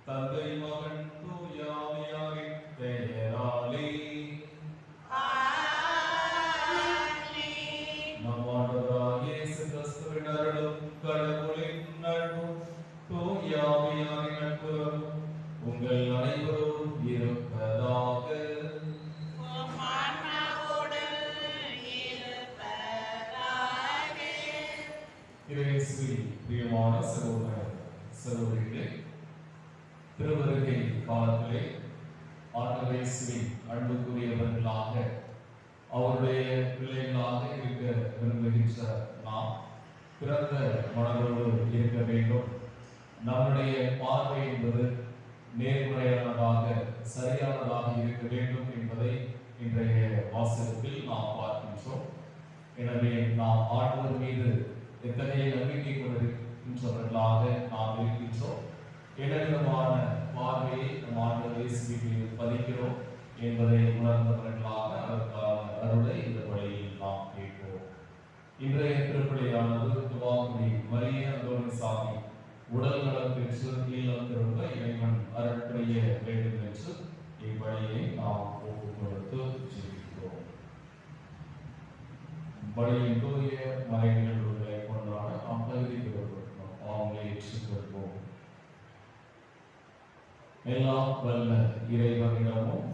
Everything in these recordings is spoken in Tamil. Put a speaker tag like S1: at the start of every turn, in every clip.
S1: தந்தை மகன் தூய ஆவியாரின் பெயராலே நம் ஆண்டவராகிய இயேசு கிறிஸ்துவின் அருளும் கடவுளின் அன்பும் தூய ஆவியாரின் நட்புறவும் உங்கள் அனைவரோடும் இருப்பதாக. இயேசுவில் பிரியமான சகோதர சகோதரிகளே, திருவருகை காலத்திலே ஆண்டவர் இயேசுவின் அன்புக்குரியவர்களாக அவருடைய பிள்ளைகளாக இருக்க விரும்புகின்ற நாம் பிறந்த மனதோடு இருக்க வேண்டும். நம்முடைய பார்வை என்பது நேர்முறையானதாக சரியானதாக இருக்க வேண்டும் என்பதை இன்றைய வாசகத்தில் நாம் பார்க்கின்றோம். எனவே நாம் ஆண்டவர் மீது எத்தகைய நம்பிக்கை கொண்டிருக்கின்றவர்களாக நாம் இருக்கின்றோம், என்னவிதமான பார்வையை நம் ஆண்டவர் இயேசுவின் மீது பதிக்கிறோம் என்பதை உணர்ந்தவர்களாக அதற்கான அருளை இந்த வழியில் நாம் கேட்போம். இன்றைய திருப்பலியானது துவாக்குடி மரிய அந்தோணிசாமி உடல் நலம் பெற்று இல்லம் திரும்ப இறைவன் அருள் புரிய வேண்டும் என்று இவ்வழியை நாம் ஒப்புக் கொடுத்து ஜெபிக்கிறோம். வழியின் தூய மறை நிகழ்வுகளை கொண்டாட நாம் தகுதி பெறுகிறோம். அவங்களை ஏற்றுக்கொள்வோம். எல்லாம் வல்ல இறைவனிடமும்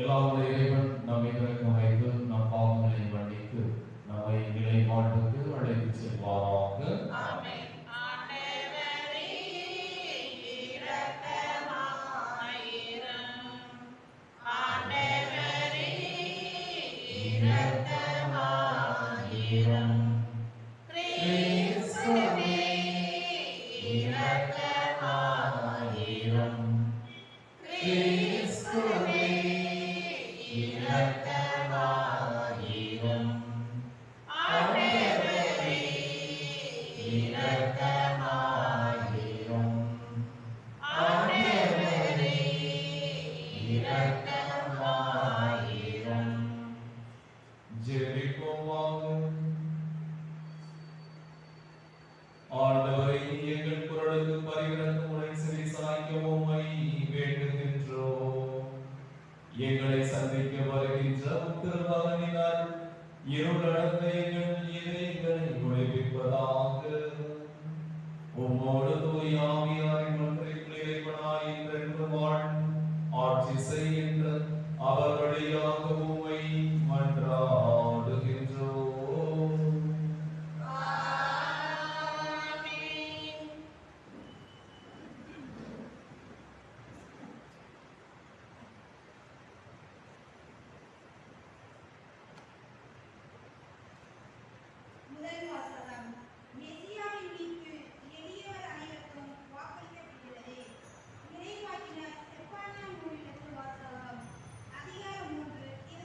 S1: எல்லாம் இறைவன் நம்மை இறக்கம் வைத்து நம் பாவங்களை மன்னித்து நம்மை நிலை வாழ்வுக்கு அழைத்து செல்வாராக. ஆண்டவரை எங்கள் குரலுக்கு பரிவிரக்கமுறை செவி சாய்க்கவும் வேண்டுகின்றோம். எங்களை சந்திக்க வருகின்ற உத்தரவாதனினால் இருளடைந்த எங்கள் இதயங்களை ஒளிவிப்பதாக. உம்மோடு தூய ஆவியாரின் ஒன்றில் இறைவனாய் என்றென்று வாழ்ந்து ஆட்சி செய்கின்ற அவர் வழியாக உம்மை மன்றாடுகின்றோம்.
S2: முதல் வாசகம். மெசியாவின் மீட்பு எளியவர் அனைவருக்கும் வாக்களிக்கப்பட்டுள்ளது. இறைவாக்கினர் செப்பனியா நூலிலிருந்து வாசகம். அதிகாரம் 3 இது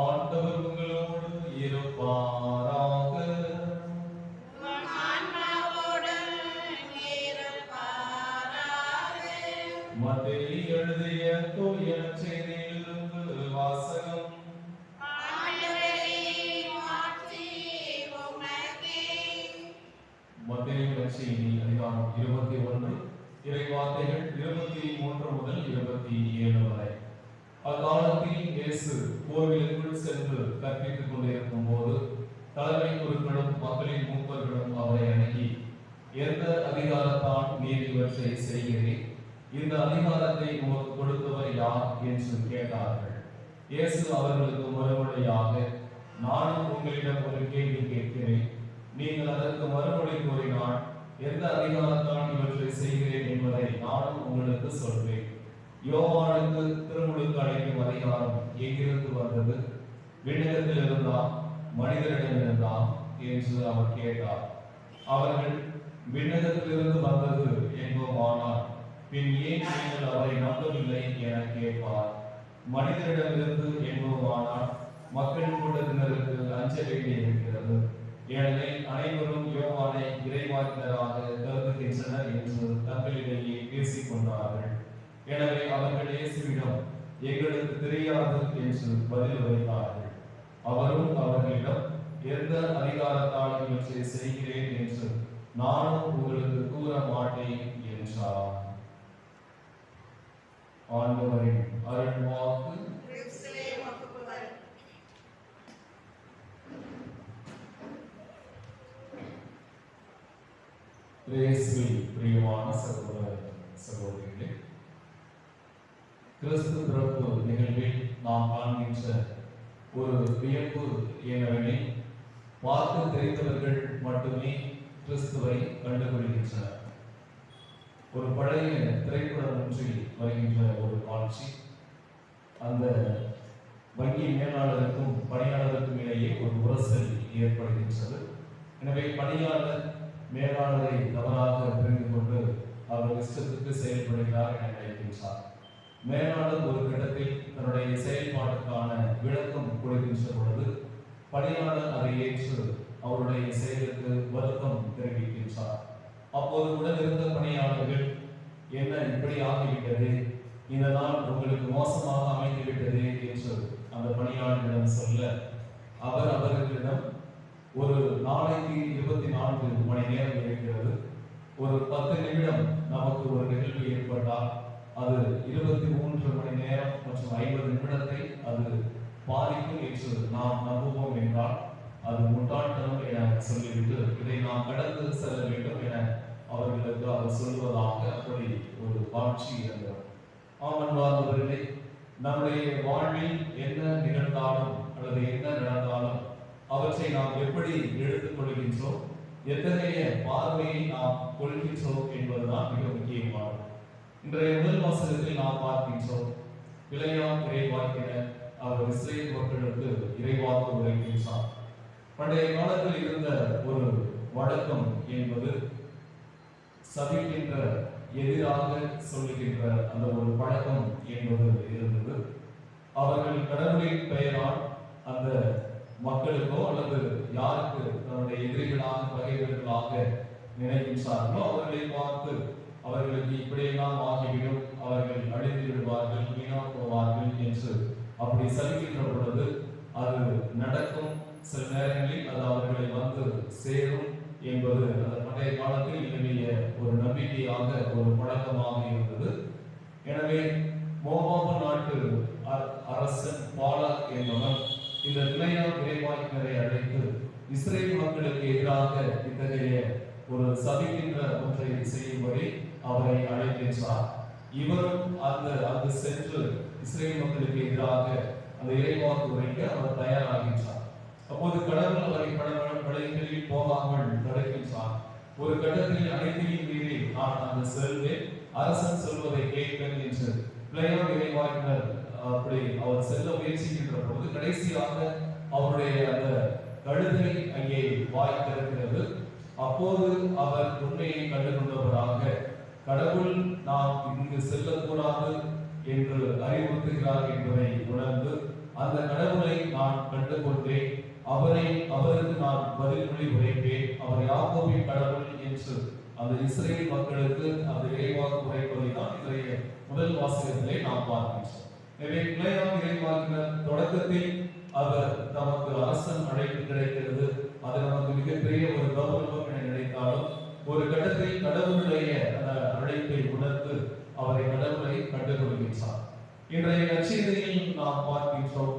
S1: ஆண்டவர் உங்களோடு இருப்பாராக. மத்தேயு எழுதிய தூய நற்செய்தியிலிருந்து வாசகம். மத்தேயு நற்செய்தி அதிகாரம் 21 இறைவார்த்தைகள் 23 முதல் 27 வரை. அக்காலத்தில் இயேசு கோவிலுக்குள் சென்று கற்பித்துக் கொண்டிருக்கும் போது தலைமை குருக்களும் மக்களின் மூப்பர்களும் அவரை அணுகி, எந்த அதிகாரத்தால் நீர் இவற்றை செய்கிறீர்? இந்த அதிகாரத்தை உமக்கு கொடுத்தவர் யார் என்று கேட்டார்கள். இயேசு அவர்களுக்கு மறுமொழியாக, நானும் உங்களிடம் ஒரு கேள்வி கேட்கிறேன், நீங்கள் அதற்கு மறுமொழி கூறினால் எந்த அதிகாரத்தால் இவற்றை செய்கிறேன் என்பதை நானும் உங்களுக்கு சொல்வேன். யோவானுக்கு திருமுழுக்கு அளிக்கும் அதிகாரம் எங்கிருந்து வந்தது? விண்ணகத்தில் இருந்தா மனிதரிடம் இருந்தா என்று அவர் கேட்டார். அவர்கள் விண்ணகத்திலிருந்து வந்தது என்போமானால் பின் ஏன் நீங்கள் அவரை நம்பவில்லை என கேட்பார். மனிதரிடமிருந்து என்போமானால் மக்கள் கூட்டத்தினருக்கு அஞ்ச வேண்டியிருக்கிறது. ஏனெனில் அனைவரும் யோவானை இறைவாக்கினராக கருதுகின்றனர் என்று தங்களிடையே பேசிக் கொண்டார்கள். எனவே அவர்கள் இயேசுவிடம், எங்களுக்கு தெரியாது என்று பதில் வைத்தார்கள். அவரும் அவர்களிடம், எந்த அதிகாரத்தால் இவற்றை செய்கிறேன் என்று நானும் உங்களுக்கு கூற மாட்டேன் என்றார். ஆண்டவரின் அருள்வாக்கு. இயேசுவில் பிரியமான சகோதர சகோதரிகளே, கிறிஸ்து பிறப்பு நிகழ்வில் நாம் காண்கின்ற ஒரு வியப்பு என்னவெனில், பார்த்து தெரிந்தவர்கள் மட்டுமே கிறிஸ்துவை கண்டுகொள்கின்றனர். ஒரு பழைய திரைப்படம் ஒன்றில் வருகின்ற ஒரு காட்சி, அந்த வங்கி மேலாளருக்கும் பணியாளருக்கும் இடையே ஒரு உரசல் ஏற்படுகின்றது. எனவே பணியாளர் மேலாளரை தவறாக புரிந்து கொண்டு அவர் இஷ்டத்துக்கு செயல்படுகிறார் என நினைக்கின்றார். மேலாளர் ஒரு கட்டத்தில் தன்னுடைய செயல்பாட்டுக்கான விளக்கம் கொடுக்கின்ற பொழுது பணியாளர் அதை ஏற்று அவருடைய செயலுக்கு வருத்தம் தெரிவிக்கின்றார். அப்போது உடனிருந்த பணியாளர்கள், என்ன இப்படி ஆகிவிட்டது, இந்த நாள் உங்களுக்கு மோசமாக அமைந்துவிட்டது என்று அந்த பணியாளர்களிடம் சொல்ல, அவர் அவர்களிடம், ஒரு நாளைக்கு 24 மணி நேரம் இருக்கிறது, ஒரு 10 நிமிடம் நமக்கு ஒரு நிகழ்வு ஏற்பட்டால் அது 23 மணி நேரம் மற்றும் 50 நிமிடத்தை அது பாதிக்கும் என்று நாம் நம்புவோம் என்றால் அது முட்டாள்தனம் என சொல்லிவிட்டு இதை நாம் கடந்து செல்ல வேண்டும் என அவர்களுக்கு அவர் சொல்வதாக அப்படி ஒரு காட்சி இருந்தது. ஆமன்பார்ந்தவர்களே, நம்முடைய வாழ்வில் என்ன நிகழ்ந்தாலும் அல்லது என்ன நடந்தாலும் அவற்றை நாம் எப்படி எடுத்துக் கொள்கின்றோம், எத்தகைய பார்வையை நாம் கொள்கின்றோம் என்பதுதான் மிக முக்கியமானது. இன்றைய முதல் வாசகத்தில் நாம் பார்க்கின்றோம், பிழையாம் இறைவாக்கினர் அவர் இஸ்ரேல் மக்களுக்கு இறைவாக்கு உரைக்கின்றார். பண்டைய காலத்தில் இருந்த ஒரு வழக்கம் என்பது சபிக்கின்ற, எதிராக சொல்லுகின்ற அந்த ஒரு பழக்கம் என்பது இருந்தது. அவர்கள் கடவுளின் பெயரால் அந்த மக்களுக்கோ அல்லது யாருக்கு தன்னுடைய எதிரிகளாக பகைவர்களாக நினைக்கின்றார்களோ அவர்களை பார்த்து, அவர்களுக்கு இப்படியெல்லாம் ஆகிவிடும், அவர்கள் அழிந்து விடுவார்கள், வீணா போவார்கள் என்று அப்படி சபிக்கின்ற பொழுது அது நடக்கும். சில நேரங்களில் அது அவர்களை வந்து சேரும் என்பது அந்த பண்டைய காலத்தில் நிலவிய ஒரு நம்பிக்கையாக, ஒரு பழக்கமாக இருந்தது. எனவே மோவாபு நாட்டு அரசன் பாலாக் என்பவன் இந்த பிழையாம் இறைவாக்கினரை அழைத்து இஸ்ரேல் மக்களுக்கு எதிராக இத்தகைய ஒரு சபிக்கின்ற ஒன்றை செய்யும்படி அவரை அழைக்கின்றார். இவரும் அந்த சென்று இஸ்ரேல் மக்களுக்கு எதிராக அந்த இறைவாக்கு உரைக்க அவர் தயாராகின்றார். அப்போது கடவுள் அவரை படைகளில் போகாமல் தடுக்கின்றார். ஒரு கட்டத்தில் அனைத்தையும் மீறி நான் அந்த செல்வேன், அரசன் சொல்வதை கேட்பேன் என்று பிழையாம் இறைவாக்கினர் அப்படி அவர் செல்ல முயற்சிக்கின்ற பொழுது கடைசியாக அவருடைய அந்த கழுதை அங்கே வாய் திறக்கிறது. அப்போது அவர் உண்மையை கண்டுகொண்டவராக, கடவுள் நாம் இங்கு செல்லக்கூடாது என்று அறிவுறுத்துகிறார் என்பதை உணர்ந்து, அந்த கடவுளை நான் கண்டுகொண்டேன், அவருக்கு நான் பதில்மொழி உரைப்பேன், அவர் யாக்கோபின் கடவுள் என்று அந்த இஸ்ரேல் மக்களுக்கு அந்த இறைவாக்கு உரைப்பதை தான் இன்றைய முதல் வாசகத்திலே நாம் பார்க்கின்றோம். எனவே பிள்ளையாம் இறைவாக்கினர் தொடக்கத்தில் அவர் நமக்கு அரசன் அழைப்பு கிடைக்கிறது, அது நமக்கு மிகப்பெரிய ஒரு கௌரவம் என நினைத்தாலும், ஒரு கட்டத்தில் கடவுளுடைய அந்த அழைப்பை உணர்ந்து அவரை கடவுளை கண்டுகொள்கின்றார். இன்றைய நற்செய்தியில் நாம் பார்க்கின்றோம்,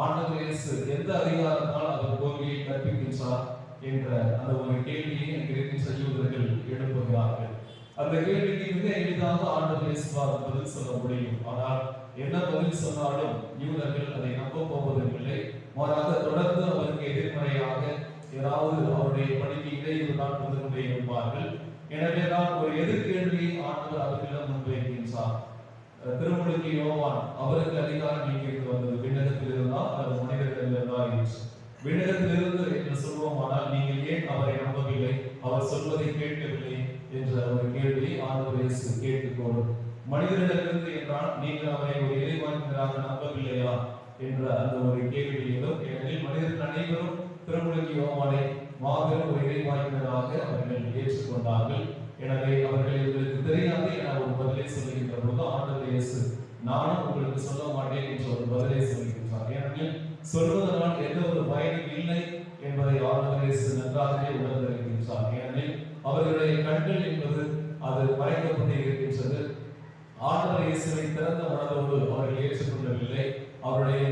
S1: ஆண்டவர் இயேசு எந்த அதிகாரத்தால் அவர் கோவிலை கற்பிக்கின்றார் என்ற அந்த ஒரு கேள்வியை இன்றைக்கு சகோதரர்கள் எழுப்புகிறார்கள். அந்த கேள்விக்கு மிக எளிதாக ஆண்டவர் இயேசுவால் பதில் சொல்ல முடியும். ஆனால் என்ன பதில் சொன்னாலும் யூதர்கள் அதை நம்ப போவதில்லை. மாறாக தொடர்ந்து அவருக்கு எதிர்மறையாக ஏதாவது அவருடைய பணிக்கு இடையூறு தான் வந்து கொண்டே இருப்பார்கள். எனவேதான் ஒரு எதிர்கேள்வியை ஆண்டவர் அவர்களிடம் முன்வைக்கின்றார். திருமுழுக்கு யோவான் அவருக்கு அதிகாரம் எங்கிருந்து வந்தது? விண்ணகத்தில் இருந்தா அல்லது மனிதர்கள் இருந்தா என்று. விண்ணகத்திலிருந்து என்று சொல்வோமானால் நீங்கள் ஏன் அவரை நம்பவில்லை, அவர் சொல்வதை கேட்கவில்லை என்ற ஒரு கேள்வியை ஆண்டவர் இயேசு கேட்டுக்கொள்ளும். மனிதரிடமிருந்து என்றால் நீங்கள் அவரை ஒரு இறைவாக்கினராக நம்பவில்லையா என்ற அந்த ஒரு கேள்வியிலும், ஏனெனில் மனிதர்கள் அனைவரும் திருமுழுக்கு யோவானை மாபெரும் ஒரு இறைவாக்கினராக அவர்கள் ஏற்றுக்கொண்டார்கள். எனவே அவர்கள் இவர்களுக்கு தெரியாது என ஒரு பதிலை சொல்லுகின்ற போது ஆண்டவர் இயேசு நானும் உங்களுக்கு சொல்ல மாட்டேன் என்ற ஒரு பதிலை சொல்லுகின்றார். ஏனெனில் சொல்வதனால் எந்த ஒரு பயனும் இல்லை என்பதை ஆண்டவர் இயேசு நன்றாகவே உணர்ந்திருக்கின்றார். ஏனெனில் அவர்களுடைய கண்கள் என்பது அது மறைக்கப்பட்டு இருக்கின்றது. ஆண்டவர் இயேசுவை திறந்த மனதோடு அவர்கள் ஏற்றுக்கொள்ளவில்லை. அவருடைய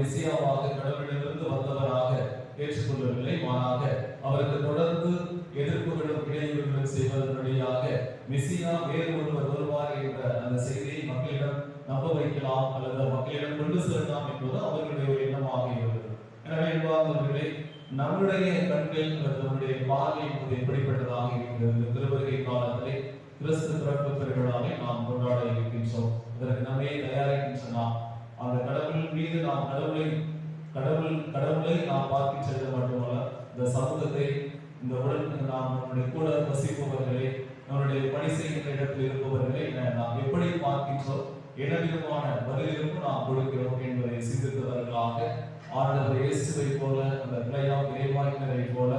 S1: மெசியாவாக கடவுளிடமிருந்து வந்தவராக ஏற்றுக்கொள்ளவில்லை. மாறாக அவருக்கு தொடர்ந்து எதிர்ப்புகளும் இடையூறுகளும் செய்வதன் வழியாக மெசியா வேறு ஒருவர் வருவார் என்ற அந்த செய்தியை மக்களிடம் நம்ப வைக்கலாம் அல்லது மக்களிடம் கொண்டு செல்லலாம் என்பது அவர்களுடைய ஒரு எண்ணமாக இருந்தது. எனவே என்பவர்களே, நம்முடைய கண்கள் அல்லது நம்முடைய பார்வை என்பது எப்படிப்பட்டதாக இருக்கிறது? திருவருகை காலத்திலே கிறிஸ்து பிறப்பு பெருவிழாவை நாம் கொண்டாட இருக்கின்றோம். இதற்கு நம்மை தயாரிக்கின்றன. அந்த கடவுள் மீது நாம் கடவுளை நாம் பார்க்க செல்ல மட்டுமல்ல, இந்த சமூகத்தை, இந்த உடலுக்கு நாம் நம்முடைய கூட வசிப்பவர்களே, நம்முடைய பணி செய்கின்ற இடத்தில் இருப்பவர்களே நாம் எப்படி பார்க்கின்றோம், என்ன விதமான பதிலிலும் நாம் கொடுக்கிறோம் என்பதை சிந்தித்தவர்களாக ஆண்டவர் இயேசுவை போல, அந்த பிள்ளையாம் இறைவாக்கினரை போல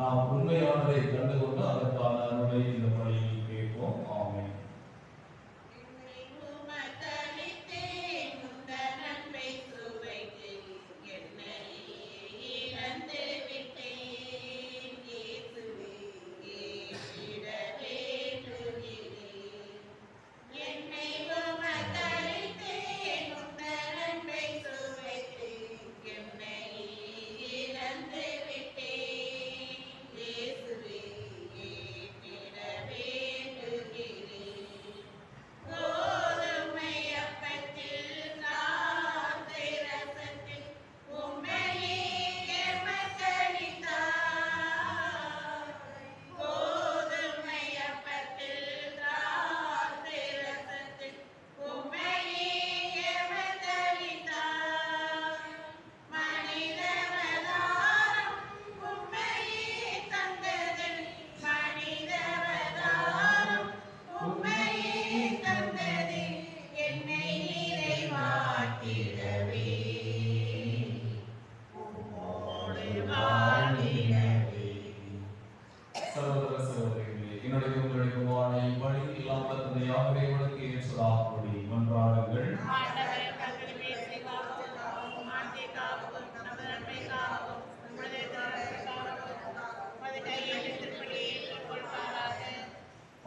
S1: நாம் உண்மையானதை கண்டுகொண்டு அதற்கான அருளை இந்த பணியில் கேட்போம். ஆமென்.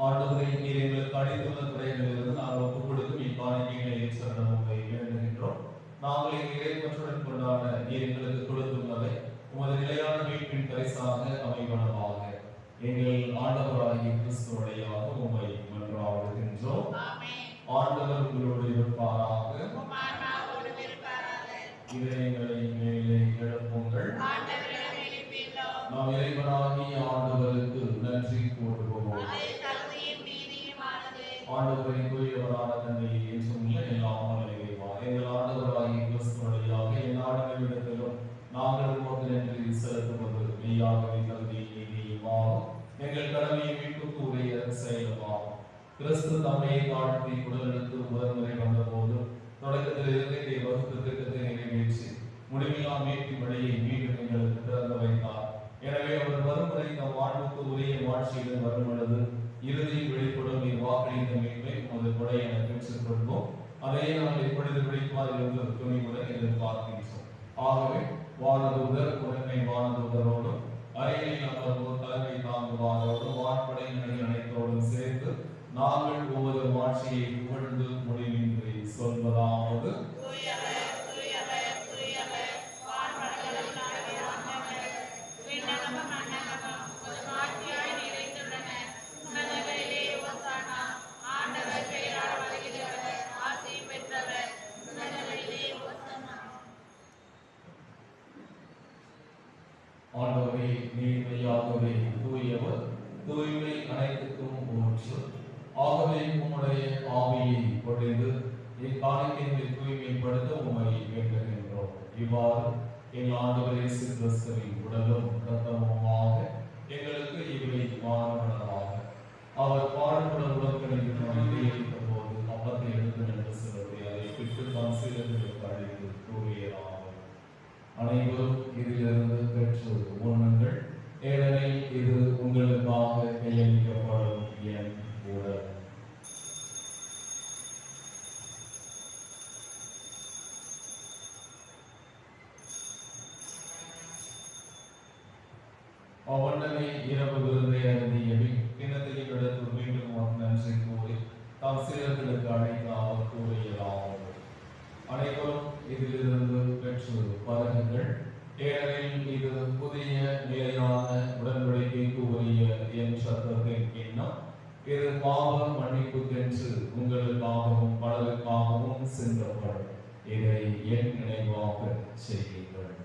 S1: ஆண்டவரை நீர் எங்களுக்கு அளித்துள்ள துறைகளிலிருந்து நாங்கள் ஒப்புக் கொடுக்கும் இக்காணிக்கைகளை ஏற்றுக்கொள்ள வேண்டுகின்றோம். நாங்கள் எங்கள் இறைவற்றுடன் கொண்டாட நீர் எங்களுக்கு கொடுத்துள்ளதை உமது நிலையான மீட்பின் பரிசாக அமைவனவாக. எங்கள் ஆண்டவராகிய கிறிஸ்து வழியாக உம்மை மன்றாடுகின்றோம். ஆண்டவர் உங்களோடு இருப்பாராக. இதயங்களை மேலே எழுப்புங்கள். நாம் இறைவனாகிய ஆண்டவருக்கு நன்றி கூறுவோம். ஆண்டவரை கூறியவரான தந்தையை என்றும் எல்லாம் வல்லமையுமா எங்கள் ஆண்டவராகிய கிறிஸ்து வழியாக எந்நாடுகளிடத்திலும் நாங்கள் உமக்கு நன்றி செலுத்துவது மெய்யாகவே தகுதி நீதியுமாகும். எங்கள் கடமையை மீட்புக்கு உரிய செயலமாகும். கிறிஸ்து தம்மையை தாழ்த்தி உடலெடுத்து முதன்முறை வந்தபோது தொடக்கத்தில் இருந்தே வகுப்பு திட்டத்தை நிறைவேற்றி முடிவில்லா மீட்பின் வழியை மீண்டும் எங்களுக்கு திறந்து வைத்தார். எனவே அவர் மறுமுறை தம் வாழ்வுக்கு உரிய வாழ்ச்சியுடன் வரும் பொழுது இறுதியில் வெளிப்படும் வாக்களித்த மீட்பை உமது கொடை என பெற்றுக் கொள்வோம். அதை நாங்கள் எப்பொழுது வெளிப்பார் என்று துணிவுடன் எதிர்பார்க்கின்றோம். ஆகவே வானதூதர் உடனே வானதூதரோடும் அறையில் அமர்வோர் தலைமை தாங்குவாரோடும் வான்படையினரை அனைத்தோடும் சேர்த்து நாங்கள் ஒவ்வொரு மாட்சியை புகழ்ந்து முடிவின்றி சொல்வதாவது: ஆண்டவரே, நீர் மெய்யாகவே தூயவர், தூய்மை அனைத்துக்கும் ஊற்று. ஆகவே உம்முடைய ஆவியை பொழிந்து இக்காணிக்கையை தூய்மைப்படுத்த உம்மை வேண்டுகின்றோம். இவ்வாறு எங்கள் ஆண்டவர் இயேசு கிறிஸ்துவின் உடலும் இரத்தமுமாக எங்களுக்கு இவை மாறுபடலாக. அவர் பாடுபட உடற்கணித்த போது அப்பத்தை எடுத்து நின்று செலுத்தி அதை பிட்டு தம் சீடர்களுக்கு அளித்து கூறியதாக: அனைவரும் இதிலிருந்து பெற்று உண்ணுங்கள், ஏனெனில் இது உங்களுக்காக கையளிக்கப்படும் என் உடல். அவனனை இரவு விருந்தை அருந்தியபின் கிண்ணத்தையும் எடுத்து மீண்டும் நன்றி கூறி தாம் சீடர்களுக்கு அழைத்து அவர் கூறியதாவது: அனைவரும் இதிலிருந்து பெற்று பருகுங்கள், ஏனெனில் இது புதிய நிலையான உடன்படிக்கைக்கு உரிய என் சத்தத்தின் கிண்ணம். இது பாவ மன்னிப்புக்கென்று உங்களுக்காகவும் பலருக்காகவும் சிந்தப்படும். இதை என் நினைவாக செய்யுங்கள்.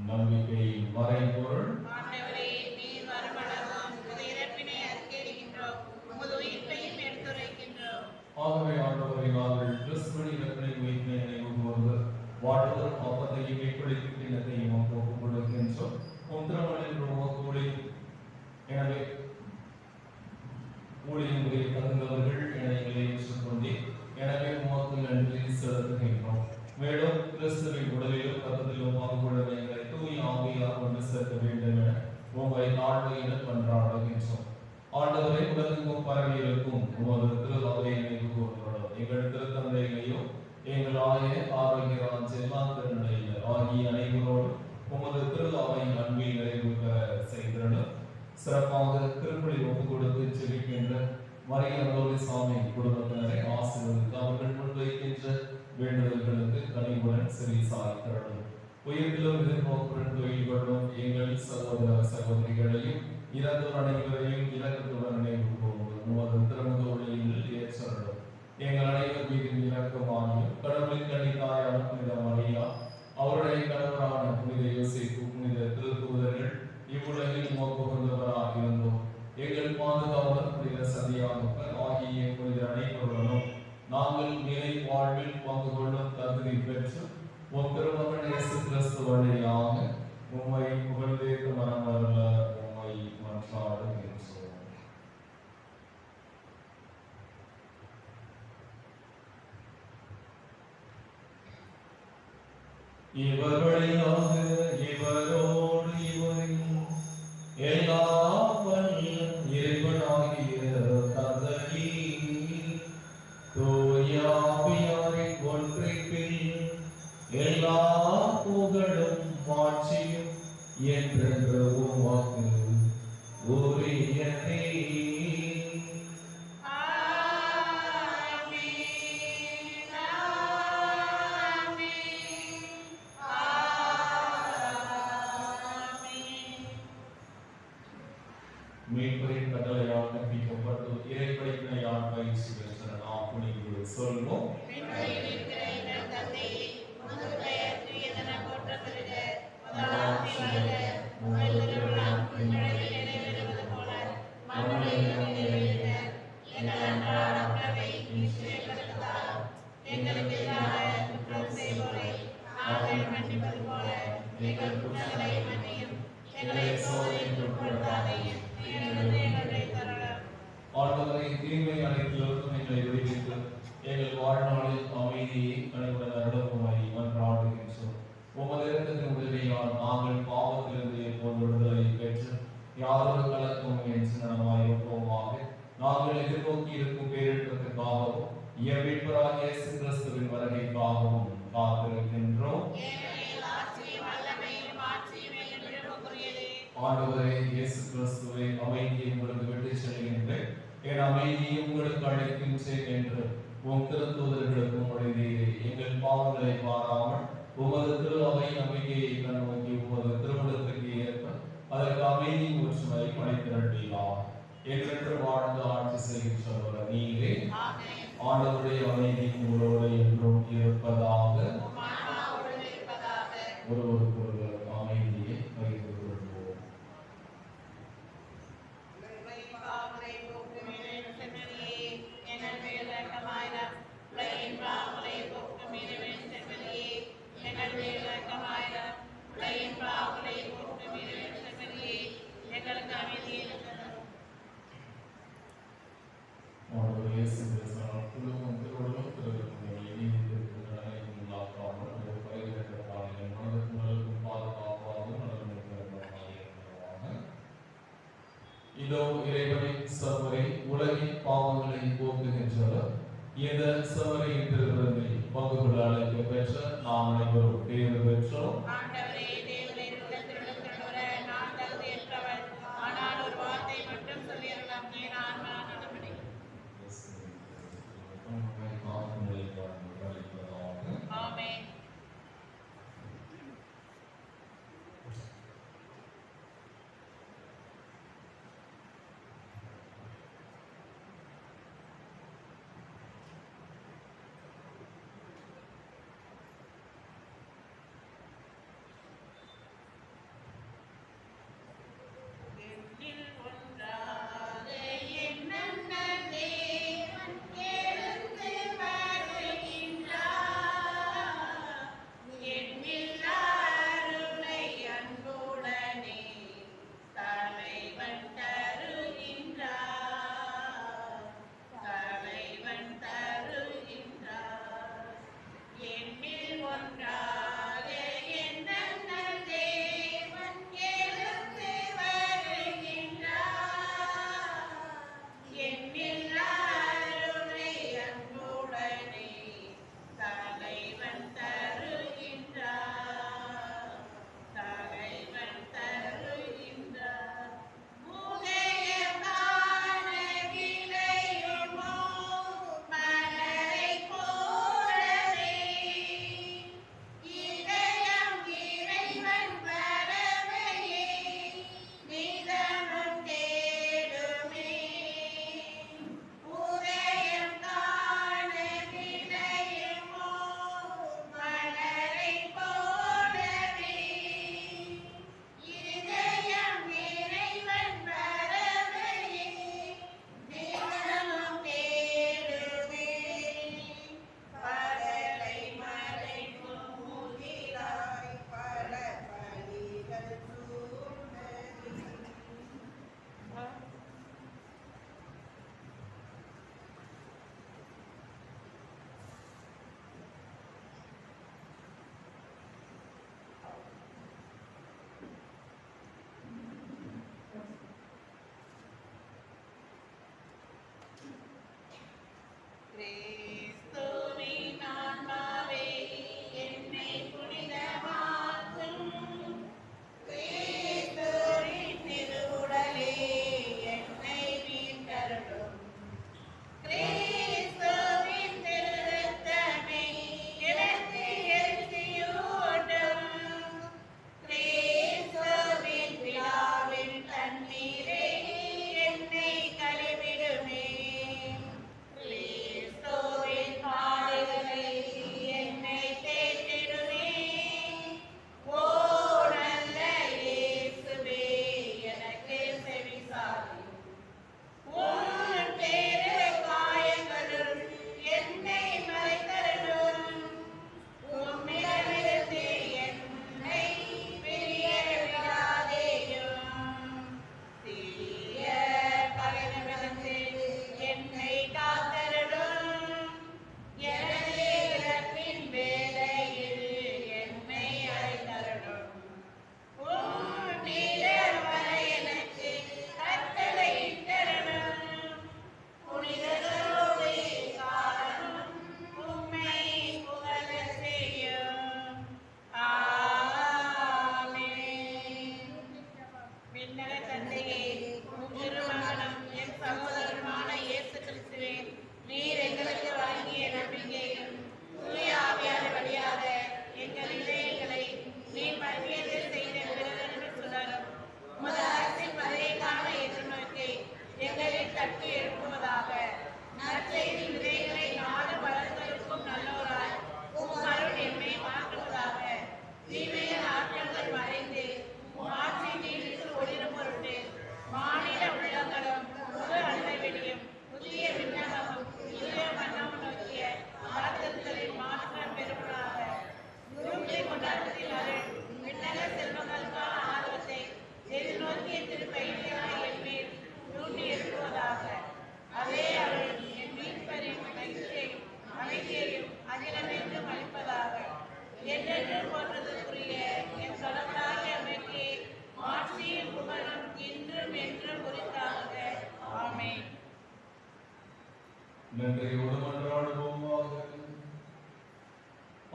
S1: நம்பிக்கையின் மறைபொருள்:
S3: ஆண்டவரே, நீர் வருமளவும் உமது இறப்பினை அறிக்கையிடுகின்றோம், உமது உயிர்ப்பையும் எடுத்துரைக்கின்றோம்.
S1: ஆகவே ஆண்டவரை நாங்கள் கிறிஸ்துவின் இறப்பினை உயிர்ப்பினை நினைவு கூர்ந்து வாழ்வதும் அப்பத்தையும் மீட்பளிப்பு கிண்ணத்தையும் ஒப்புக் கொடுக்கின்றோம். திருமணத்தில் உமக்கு எனவே ஊழியம் உரிய தகுந்தவர்கள் என எங்களை ஏற்றுக்கொண்டீர். எனவே உமக்கு நன்றி செலுத்துகின்றோம். மேலும் கிறிஸ்துவின் உடலிலும் ரத்தத்திலும் பங்குள்ள எங்களை தூய் ஆவியார் கொண்டு சேர்க்க வேண்டும் என உங்களை தாழ்மையினர் கொண்டாடுகின்றோம். ஆண்டவரை உலகெங்கும் பரவியிருக்கும் உமது திருவாவை நினைவு கூர்ந்துள்ளோம். எங்கள் திருத்தந்தைகளையும் எங்கள் ஆய ஆரோக்கியரான் செல்வான் திருநிலையினர் ஆகிய அனைவரோடு உமது திருவாவை அன்பில் நிறைவு பெற செய்திருந்தோம். சிறப்பாக திருப்பலி ஒப்புக் கொடுத்து செவிக்கின்ற மரியலோரி சாமி குடும்பத்தினரை ஆசீர்வதித்து அவர்கள் முன்வைக்கின்ற வேண்டுதல்களுக்கு கனிவுடன் செவி சாய்த்திருந்தோம். உயிர்ப்பிலும் எதிர்நோக்குடன் தொழில் கொள்ளும் எங்கள் சகோதர சகோதரிகளையும் இறந்தோர் அனைவரையும் இலக்கத்துடன் நினைவு கூர்ந்து உமது திருமுக ஒளியில் ஏற்றருளும். எங்கள் அனைவர் மீதும் இரக்கமானியும் கடவுளின் கன்னித்தாயான புனித மரியா, அவருடைய கணவரான புனித யோசேப்பு, புனித திருத்தூதர்கள் இவ்வுலகில் உகந்தவராக இருந்தோம். எங்கள் பாதுகாவலர் புனித சந்தியாகப்பர் ஆகிய புனித அனைவருடனும் நாங்கள் நிலை வாழ்வில் பங்கு கொள்ளும் தகுதி பெற்று திருமகன் இயேசு கிறிஸ்து வழியாக உம்மை புகழ்ந்தேற்க மனமருள உம்மை மன்றாடுகின்றோம். இவர் வழியாக இவரோடு இவரில் எல்லாம் வல்ல இறைவனாகிய தந்தை தூய ஆவியாரின் ஒன்றிப்பில் எல்லா புகழும் மாட்சியும் என்றென்று உமக்கு உரியதே. மீட்பரின் கட்டளையால் கற்பிக்கப்பட்டு இறைப்படைப்பினையால் பயிற்சி பெற்ற நாம் புனித சொல்வோம். அமைதியை கனிவுடன் அருளுமாய் மன்றாடுகின்றோம். உமது இரக்கத்தின் உதவியால் நாங்கள் பாவத்திலிருந்து எப்போது விடுதலை பெற்று யாரோடு கலக்கும் என்று நலமாய் இருப்போமாக. நாங்கள் எதிர்நோக்கி இருக்கும் பேரிடத்திற்காகவும் மீட்பராகிய இயேசு கிறிஸ்துவின் வருகைக்காகவும் காத்திருக்கின்றோம். ஆண்டவரே இயேசு கிறிஸ்துவை அமைதியை உங்களுக்கு விட்டு செல்கின்றேன், என் அமைதியை உங்களுக்கு அழைக்கின்றேன் என்று உம் திருத்தூதர்களுக்கும் மொழிந்தீரே. எங்கள் பாவங்களை பாராமல் உமது திரு அவை நம்பிக்கையை கண்ணோக்கி உமது திருமணத்திற்கு ஏற்ப அதற்கு அமைதி ஒற்றுமை படைத்திரட்டீராம். என்றென்று வாழ்ந்து ஆட்சி செய்கின்றவர் நீரே. ஆண்டவருடைய அமைதி உங்களோடு என்றும் இருப்பதாக. ஒருவருக்கொருவர் அமைதியை பகிர்ந்து கொள்வோம். இதோ இறைவனின் சமரை உலகின் பாவங்களை போக்குகின்றவர். இந்த சமரையின் திருவிழந்தில் பங்கு கொள்ள அழைக்க பெற்ற நாம் அனைவரும் பேறு பெற்றோம்.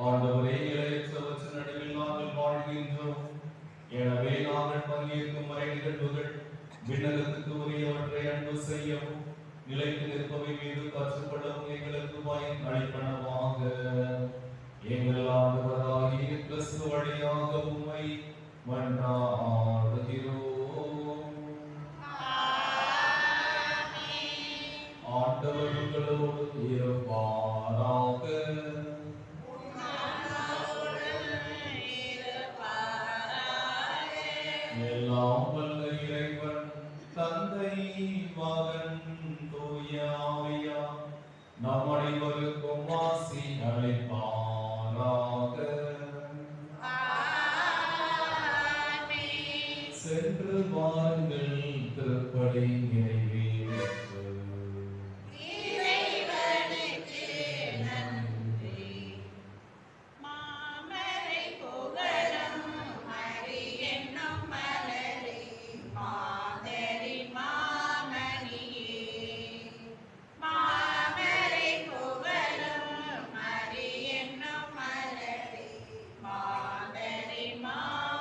S1: ஆண்டவரே, இளையற்றவற்ற நடுவில் நாங்கள் வாழ்கின்றோம். எனவே நாங்கள் பங்கேற்கும் மறை நிகழ்வுகள் விண்ணகத்துக்கு உரியவற்றை அன்பு செய்யவும் நிலைத்து நிற்பவை மீது கற்றுக்கொள்ளவும் எங்களுக்கு பயன் அளிப்பனவாக. எங்கள் ஆண்டவராகிய கிறிஸ்து வழியாக உம்மை மன்றாடுகிறோம். ஆண்டவர் உங்களோடு இருப்பாராக. எல்லாம் வல்ல இறைவன் தந்தை, மகன், தூய ஆவியார் நம் அனைவருக்கும்